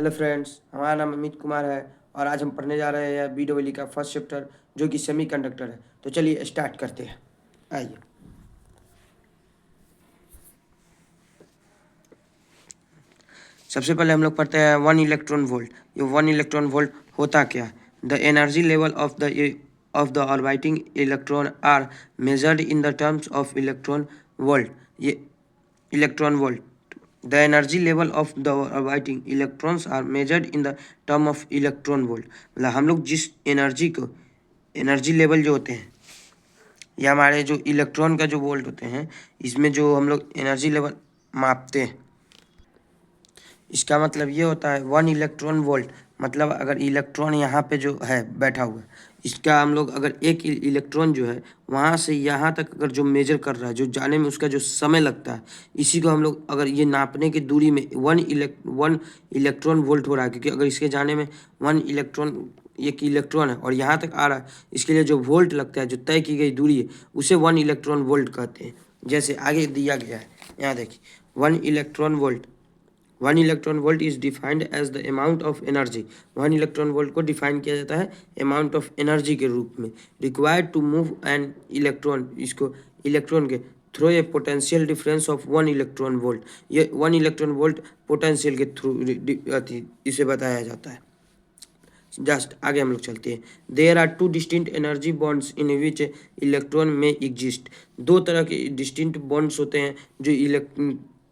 Hello friends, हमारा नाम अमित कुमार है और आज हम पढ़ने जा रहे हैं BEE का फर्स्ट चैप्टर जो कि सेमीकंडक्टर है। तो चलिए स्टार्ट करते हैं। आइए। सबसे पहले हम लोग पढ़ते हैं 1 इलेक्ट्रॉन वोल्ट। ये 1 इलेक्ट्रॉन वोल्ट होता क्या है? The energy level of the orbiting electron are measured in the terms of electron volt. ये electron volt. The energy level of the orbiting electrons are measured in the term of electron volt. मतलब हम लोग जिस energy level जो होते हैं या हमारे जो इलेक्ट्रॉन का जो वोल्ट होते हैं, इसमें जो हम लोग एनर्जी लेवल मापते हैं, इसका मतलब ये होता है 1 इलेक्ट्रॉन वोल्ट। मतलब अगर इलेक्ट्रॉन यहाँ पे जो है बैठा हुआ है, इसका हम लोग अगर एक इलेक्ट्रॉन जो है वहाँ से यहाँ तक अगर जो मेजर कर रहा है, जो जाने में उसका जो समय लगता है, इसी को हम लोग अगर ये नापने की दूरी में 1 इलेक्ट्रॉन वोल्ट हो रहा है, क्योंकि अगर इसके जाने में 1 इलेक्ट्रॉन है और यहाँ तक आ रहा है, इसके लिए जो वोल्ट लगता है, जो तय की गई दूरी है, उसे 1 इलेक्ट्रॉन वोल्ट कहते हैं। जैसे आगे दिया गया है, यहाँ देखिए 1 electron volt. 1 electron volt is defined as the amount of energy. 1 electron volt को डिफाइन किया जाता है अमाउंट ऑफ एनर्जी के रूप में, required to move an electron, इसको इलेक्ट्रॉन के through a potential difference of 1 electron volt. ये 1 इलेक्ट्रॉन वोल्ट पोटेंशियल के थ्रू इसे बताया जाता है। जस्ट आगे हम लोग चलते हैं। There are 2 distinct energy bonds in which electron में एग्जिस्ट। 2 तरह के डिस्टिंक्ट बॉन्ड्स होते हैं जो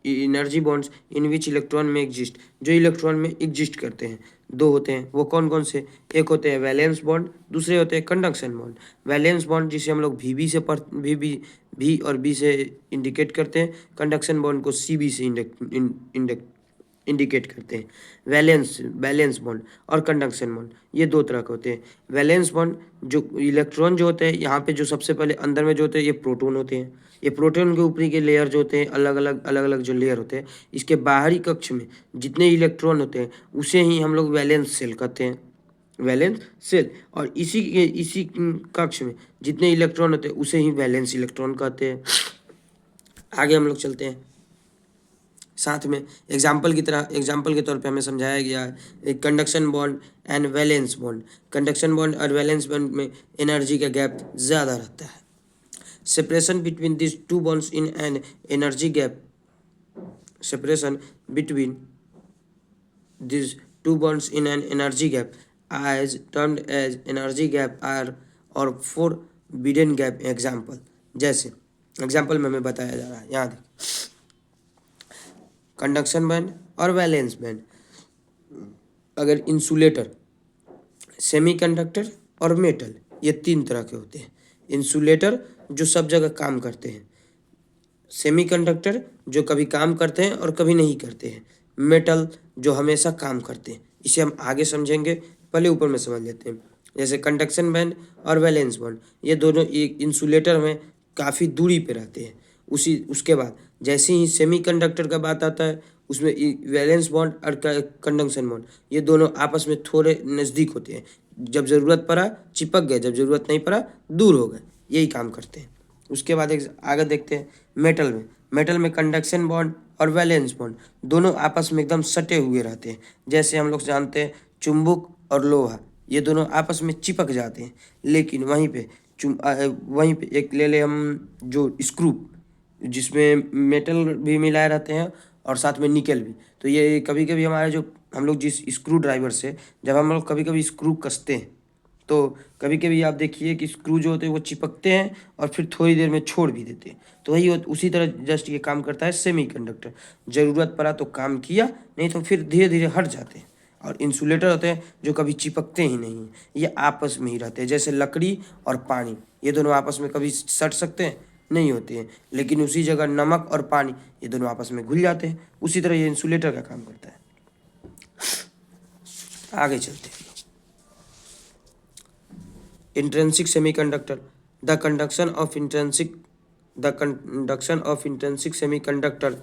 energy bonds in which electron में एग्जिस्ट, जो इलेक्ट्रॉन में एग्जिस्ट करते हैं। 2 होते हैं, वो कौन कौन से? एक होते हैं वैलेंस बॉन्ड, दूसरे होते हैं कंडक्शन बॉन्ड। वैलेंस बॉन्ड जिसे हम लोग वी और बी से इंडिकेट करते हैं, कंडक्शन बॉन्ड को CB से इंडिकेट करते हैं। वैलेंस बॉन्ड और कंडक्शन बॉन्ड, ये 2 तरह के होते हैं। वैलेंस बॉन्ड जो इलेक्ट्रॉन जो होते हैं यहाँ पे, जो सबसे पहले अंदर में जो होते हैं, ये प्रोटॉन होते हैं। ये प्रोटॉन के ऊपरी के लेयर जो होते हैं, अलग अलग जो लेयर होते हैं, इसके बाहरी कक्ष में जितने इलेक्ट्रॉन होते हैं उसे ही हम लोग वैलेंस सेल कहते हैं, वैलेंस सेल। और इसी कक्ष में जितने इलेक्ट्रॉन होते हैं उसे ही वैलेंस इलेक्ट्रॉन कहते हैं। आगे हम लोग चलते हैं। साथ में एग्जाम्पल के तौर पे हमें समझाया गया है एक conduction bond and valence bond. Conduction bond और वैलेंस बॉन्ड में एनर्जी का गैप ज़्यादा रहता है। Separation between this 2 bonds in an energy gap, separation between these 2 bonds in an energy gap is termed as energy gap or forbidden gap example। जैसे example में हमें बताया जा रहा है, यहाँ देखिए कंडक्शन बैंड और वैलेंस बैंड। अगर इंसुलेटर, सेमीकंडक्टर और मेटल, ये 3 तरह के होते हैं। इंसुलेटर जो सब जगह काम करते हैं, सेमीकंडक्टर जो कभी काम करते हैं और कभी नहीं करते हैं, मेटल जो हमेशा काम करते हैं। इसे हम आगे समझेंगे, पहले ऊपर में समझ लेते हैं। जैसे कंडक्शन बैंड और वैलेंस बैंड, ये दोनों एक इंसुलेटर में काफ़ी दूरी पे रहते हैं। उसके बाद जैसे ही सेमीकंडक्टर का बात आता है, उसमें वैलेंस बॉन्ड और कंडक्शन बॉन्ड, ये दोनों आपस में थोड़े नज़दीक होते हैं। जब ज़रूरत पड़ा चिपक गए, जब ज़रूरत नहीं पड़ा दूर हो गए, यही काम करते हैं। उसके बाद एक आगे देखते हैं मेटल में कंडक्शन बॉन्ड और वैलेंस बॉन्ड दोनों आपस में एकदम सटे हुए रहते हैं। जैसे हम लोग जानते हैं चुंबक और लोहा, ये दोनों आपस में चिपक जाते हैं। लेकिन वहीं पे एक ले ले हम जो स्क्रू, जिसमें मेटल भी मिलाए रहते हैं और साथ में निकल भी। तो ये कभी कभी हमारे जो हम लोग जिस स्क्रू ड्राइवर से जब हम लोग कभी कभी स्क्रू कसते हैं, तो कभी कभी आप देखिए कि स्क्रू जो होते हैं वो चिपकते हैं और फिर थोड़ी देर में छोड़ भी देते हैं। तो वही उसी तरह जस्ट ये काम करता है सेमीकंडक्टर। ज़रूरत पड़ा तो काम किया, नहीं तो फिर धीरे धीरे हट जाते हैं। और इंसुलेटर होते हैं जो कभी चिपकते ही नहीं हैं, ये आपस में ही रहते हैं। जैसे लकड़ी और पानी, ये दोनों आपस में कभी सट सकते हैं नहीं होते हैं, लेकिन उसी जगह नमक और पानी, ये दोनों आपस में घुल जाते हैं। उसी तरह ये इंसुलेटर का काम करता है। आगे चलते हैं। Intrinsic semiconductor, the conduction of intrinsic semiconductor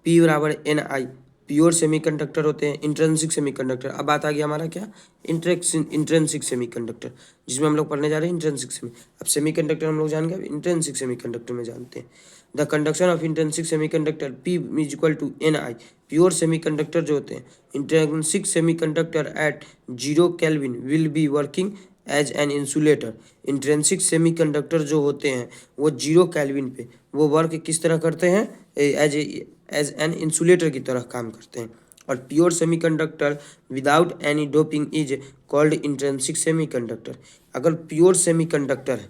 P बराबर NI प्योर सेमीकंडक्टर होते हैं, इंट्रिंसिक सेमीकंडक्टर। अब बात आ गया हमारा क्या, इंट्रिंसिक सेमीकंडक्टर, जिसमें हम लोग पढ़ने जा रहे हैं इंट्रिंसिक सेमी। अब सेमीकंडक्टर हम लोग जान गए, अब इंट्रिंसिक सेमीकंडक्टर में जानते हैं। The conduction of intrinsic semiconductor P is equal to Ni। Pure semiconductor जो होते हैं, intrinsic semiconductor at 0 kelvin will be working as an insulator. Intrinsic semiconductor जो होते हैं वो 0 केल्विन पे वो वर्क किस तरह करते हैं, एज एन इंसुलेटर की तरह काम करते हैं। और pure semiconductor without any doping is called intrinsic semiconductor. अगर प्योर सेमीकंडक्टर है,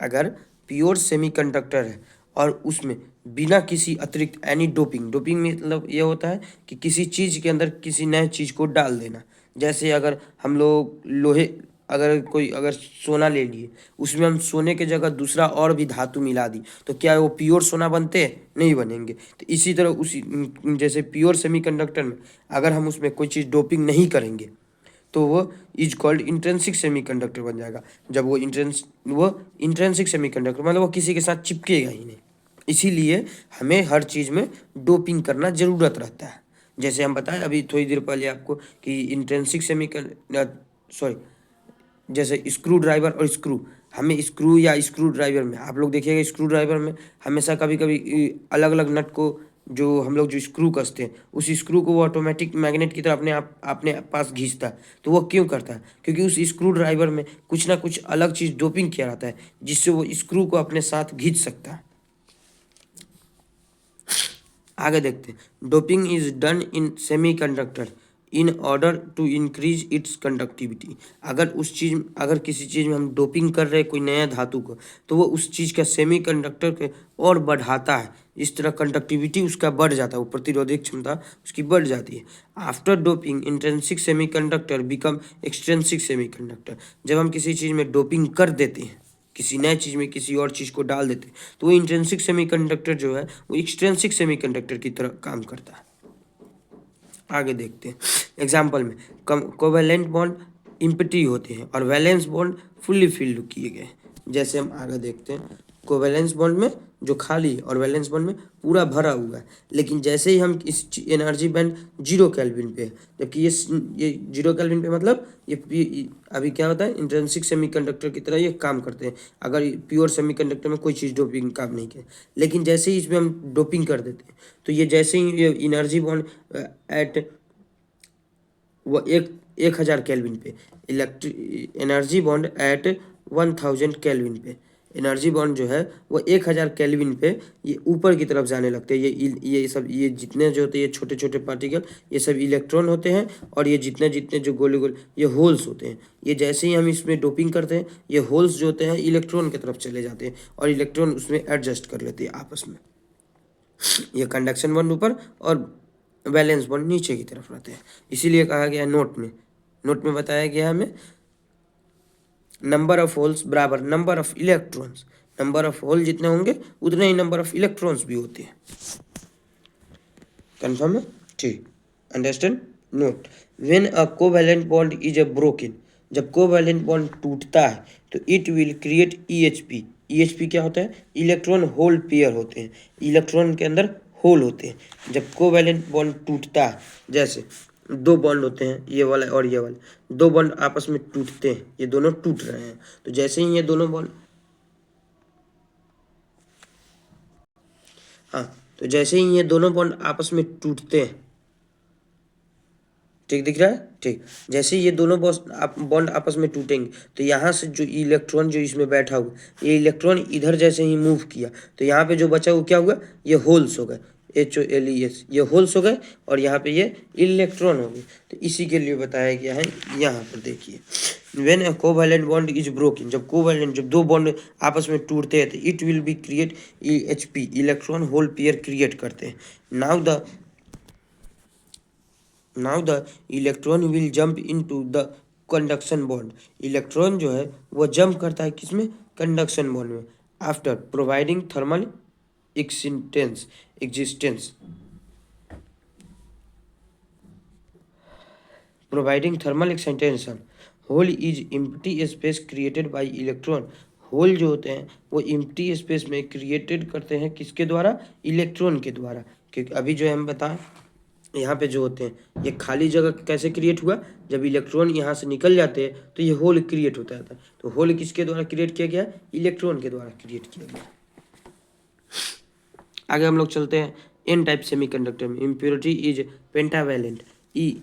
अगर प्योर सेमीकंडक्टर है और उसमें बिना किसी अतिरिक्त एनी डोपिंग, डोपिंग मतलब ये होता है कि किसी चीज़ के अंदर किसी नए चीज़ को डाल देना। जैसे अगर हम लोग लोहे, अगर सोना ले लिए, उसमें हम सोने के जगह दूसरा और भी धातु मिला दी, तो क्या वो प्योर सोना बनते हैं, नहीं बनेंगे। तो इसी तरह उसी जैसे प्योर सेमीकंडक्टर में अगर हम उसमें कोई चीज़ डोपिंग नहीं करेंगे तो वो इज कॉल्ड इंट्रिंसिक सेमीकंडक्टर बन जाएगा। जब वो इंट्रिंसिक सेमीकंडक्टर मतलब वो किसी के साथ चिपकेगा ही नहीं। इसीलिए हमें हर चीज़ में डोपिंग करना ज़रूरत रहता है। जैसे हम बताएं अभी थोड़ी देर पहले आपको कि इंट्रिंसिक जैसे स्क्रू ड्राइवर और स्क्रू, हमें स्क्रू या स्क्रू ड्राइवर में आप लोग देखिएगा, स्क्रू ड्राइवर में हमेशा कभी कभी अलग अलग नट को जो हम लोग जो स्क्रू कसते हैं, उस स्क्रू को वो ऑटोमेटिक मैग्नेट की तरह अपने पास खींचता है। तो वो क्यों करता है, क्योंकि उस स्क्रू ड्राइवर में कुछ ना कुछ अलग चीज़ डोपिंग किया रहता है जिससे वो स्क्रू को अपने साथ खींच सकता है। आगे देखते हैं, doping is done in semiconductor in order to increase its conductivity. अगर किसी चीज़ में हम डोपिंग कर रहे हैं कोई नया धातु को, तो वो उस चीज़ का सेमीकंडक्टर के और बढ़ाता है। इस तरह कंडक्टिविटी उसका बढ़ जाता है, वो प्रतिरोधक क्षमता उसकी बढ़ जाती है। After doping intrinsic semiconductor become extrinsic semiconductor. जब हम किसी चीज़ में डोपिंग कर देते हैं, किसी नए चीज़ में किसी और चीज़ को डाल देते हैं, तो वो इंट्रिंसिक सेमीकंडक्टर जो है वो एक्सट्रिंसिक सेमीकंडक्टर की तरह काम करता है। आगे देखते हैं, एग्जाम्पल में कोवेलेंट बॉन्ड इम्पटी होते हैं और वैलेंस बॉन्ड फुल्ली फिल्ड किए गए। जैसे हम आगे देखते हैं, कोवेलेंस बॉन्ड में जो खाली है और वैलेंस बॉन्ड में पूरा भरा हुआ है। लेकिन जैसे ही हम इस एनर्जी बैंड 0 केल्विन पे है, जबकि ये 0 केल्विन पे मतलब ये अभी क्या होता है, इंट्रिंसिक सेमीकंडक्टर की तरह ये काम करते हैं। अगर प्योर सेमीकंडक्टर में कोई चीज़ डोपिंग काम नहीं करे, लेकिन जैसे ही इसमें हम डोपिंग कर देते हैं, तो ये जैसे ही ये एनर्जी बॉन्ड एट वो 1000 केल्विन पे, एनर्जी बॉन्ड एट 1000 केल्विन पे, एनर्जी बॉन्ड जो है वो 1000 केल्विन पे ये ऊपर की तरफ जाने लगते हैं। ये जितने जो होते हैं, ये छोटे छोटे पार्टिकल, ये सब इलेक्ट्रॉन होते हैं। और ये जितने जितने जो गोले गोले ये होल्स होते हैं, ये जैसे ही हम इसमें डोपिंग करते हैं, ये होल्स जो होते हैं इलेक्ट्रॉन की तरफ चले जाते हैं और इलेक्ट्रॉन उसमें एडजस्ट कर लेते हैं आपस में। ये कंडक्शन बॉन्ड ऊपर और वैलेंस बॉन्ड नीचे की तरफ रहते हैं। इसीलिए कहा गया है नोट में बताया गया है हमें, नंबर ऑफ होल्स बराबर number of electrons. Number of hole जितने होंगे उतने ही नंबर ऑफ इलेक्ट्रॉन्स भी होते हैं। कंफर्म है, ठीक, understand. Note, when a covalent bond is a broken, जब कोवैलेंट बॉन्ड टूटता है तो it will create EHP। EHP क्या होता है, इलेक्ट्रॉन होल पेयर होते हैं, इलेक्ट्रॉन के अंदर होल होते हैं। जब कोवैलेंट बॉन्ड टूटता है, जैसे दो बॉन्ड होते हैं, ये वाला और ये वाला, दो बॉन्ड आपस में टूटते हैं, ये दोनों टूट रहे हैं, तो जैसे ही ये दोनों बॉन्ड तो जैसे ही ये दोनों बॉन्ड आपस में टूटते हैं, ठीक दिख रहा है, ठीक, जैसे ये दोनों बॉन्ड आपस में टूटेंगे तो यहाँ से जो इलेक्ट्रॉन जो इसमें बैठा हुआ, ये इलेक्ट्रॉन इधर जैसे ही मूव किया तो यहाँ पे जो बचा वो क्या हुआ, ये होल्स हो गए, HOLES, ये होल्स हो गए और यहाँ पे ये इलेक्ट्रॉन हो गए। तो इसी के लिए बताया गया है, यहाँ पर देखिए, when a covalent bond is broken, जब दो बॉन्ड आपस में टूटते हैं तो it will be create EHP, electron hole pair create करते हैं। Now the electron will jump into the conduction bond. Electron जो है वो जंप करता है किसमें, कंडक्शन बॉन्ड में। After providing thermal existence providing thermal excitation, hole is empty space created by electron. Hole जो होते हैं वो एम्प्टी स्पेस में क्रिएटेड करते हैं किसके द्वारा, इलेक्ट्रॉन के द्वारा। क्योंकि अभी जो हम बताएं यहाँ पे जो होते हैं, ये खाली जगह कैसे क्रिएट हुआ, जब इलेक्ट्रॉन यहाँ से निकल जाते हैं तो ये होल क्रिएट होता है। तो होल किसके द्वारा क्रिएट किया गया, इलेक्ट्रॉन के द्वारा क्रिएट किया गया। आगे हम लोग चलते हैं एन टाइप सेमीकंडक्टर में। Impurity is pentavalent, E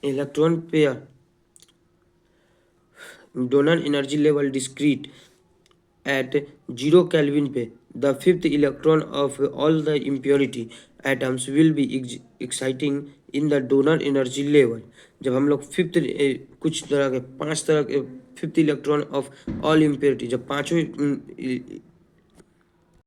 electron pair, donor energy level discrete at 0 Kelvin पे the fifth electron of all the impurity atoms will be exciting in the donor energy level। जब हम लोग fifth कुछ तरह के 5 तरह के fifth electron of all impurity, जब पांचों